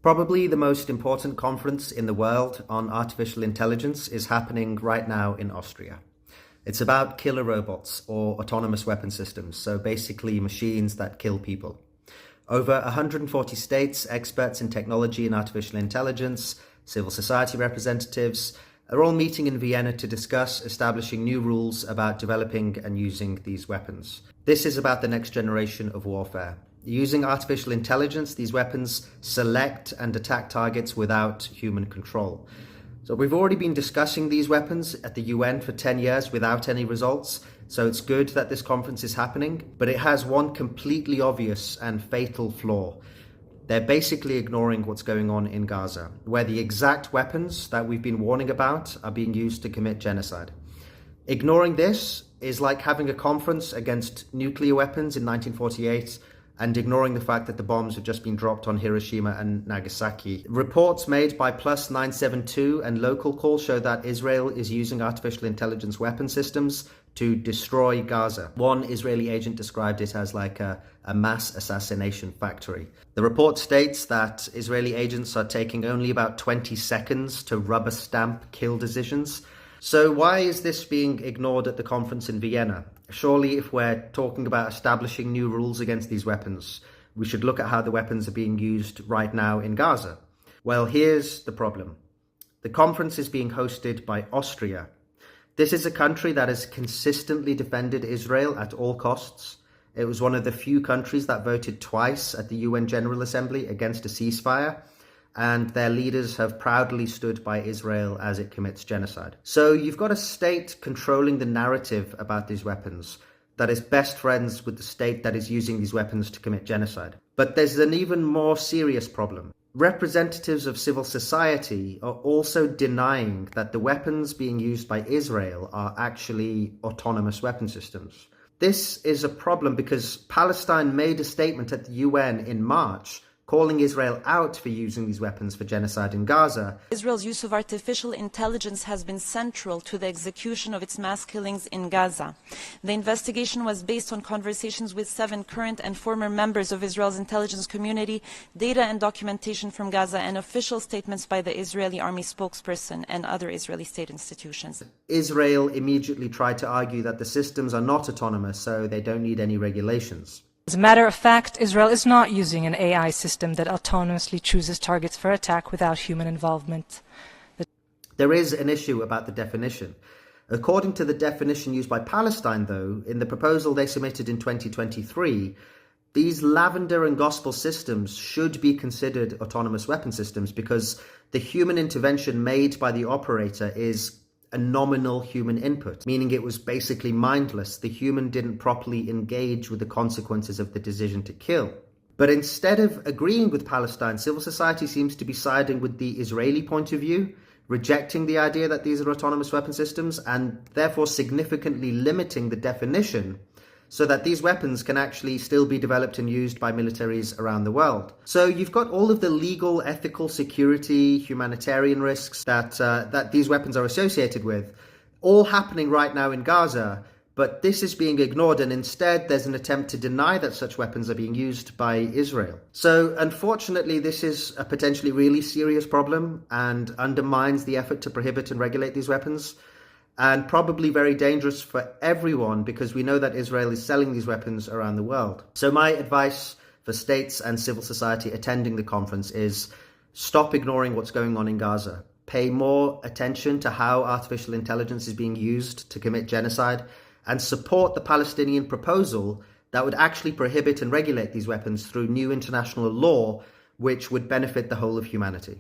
Probably the most important conference in the world on artificial intelligence is happening right now in Austria. It's about killer robots or autonomous weapon systems, so basically machines that kill people. Over 140 states, experts in technology and artificial intelligence, civil society representatives are all meeting in Vienna to discuss establishing new rules about developing and using these weapons. This is about the next generation of warfare. Using artificial intelligence, these weapons select and attack targets without human control. So we've already been discussing these weapons at the UN for 10 years without any results. So it's good that this conference is happening, but it has one completely obvious and fatal flaw. They're basically ignoring what's going on in Gaza, where the exact weapons that we've been warning about are being used to commit genocide. Ignoring this is like having a conference against nuclear weapons in 1948 and ignoring the fact that the bombs have just been dropped on Hiroshima and Nagasaki. Reports made by Plus 972 and Local Call show that Israel is using artificial intelligence weapon systems to destroy Gaza. One Israeli agent described it as like a mass assassination factory. The report states that Israeli agents are taking only about 20 seconds to rubber stamp kill decisions. So why is this being ignored at the conference in Vienna? Surely if we're talking about establishing new rules against these weapons, we should look at how the weapons are being used right now in Gaza. Well, here's the problem. The conference is being hosted by Austria. This is a country that has consistently defended Israel at all costs. It was one of the few countries that voted twice at the UN General Assembly against a ceasefire, and their leaders have proudly stood by Israel as it commits genocide. So you've got a state controlling the narrative about these weapons that is best friends with the state that is using these weapons to commit genocide. But there's an even more serious problem. Representatives of civil society are also denying that the weapons being used by Israel are actually autonomous weapon systems. This is a problem because Palestine made a statement at the UN in March calling Israel out for using these weapons for genocide in Gaza. Israel's use of artificial intelligence has been central to the execution of its mass killings in Gaza. The investigation was based on conversations with 7 current and former members of Israel's intelligence community, data and documentation from Gaza, and official statements by the Israeli army spokesperson and other Israeli state institutions. Israel immediately tried to argue that the systems are not autonomous, so they don't need any regulations. As a matter of fact, Israel is not using an AI system that autonomously chooses targets for attack without human involvement. There is an issue about the definition. According to the definition used by Palestine, though, in the proposal they submitted in 2023, these lavender and gospel systems should be considered autonomous weapon systems because the human intervention made by the operator is a nominal human input, meaning it was basically mindless. The human didn't properly engage with the consequences of the decision to kill. But instead of agreeing with Palestine, civil society seems to be siding with the Israeli point of view, rejecting the idea that these are autonomous weapon systems and therefore significantly limiting the definition so that these weapons can actually still be developed and used by militaries around the world. So you've got all of the legal, ethical, security, humanitarian risks that these weapons are associated with, all happening right now in Gaza, but this is being ignored, and instead there's an attempt to deny that such weapons are being used by Israel. So unfortunately, this is a potentially really serious problem and undermines the effort to prohibit and regulate these weapons, and probably very dangerous for everyone because we know that Israel is selling these weapons around the world. So my advice for states and civil society attending the conference is stop ignoring what's going on in Gaza. Pay more attention to how artificial intelligence is being used to commit genocide and support the Palestinian proposal that would actually prohibit and regulate these weapons through new international law, which would benefit the whole of humanity.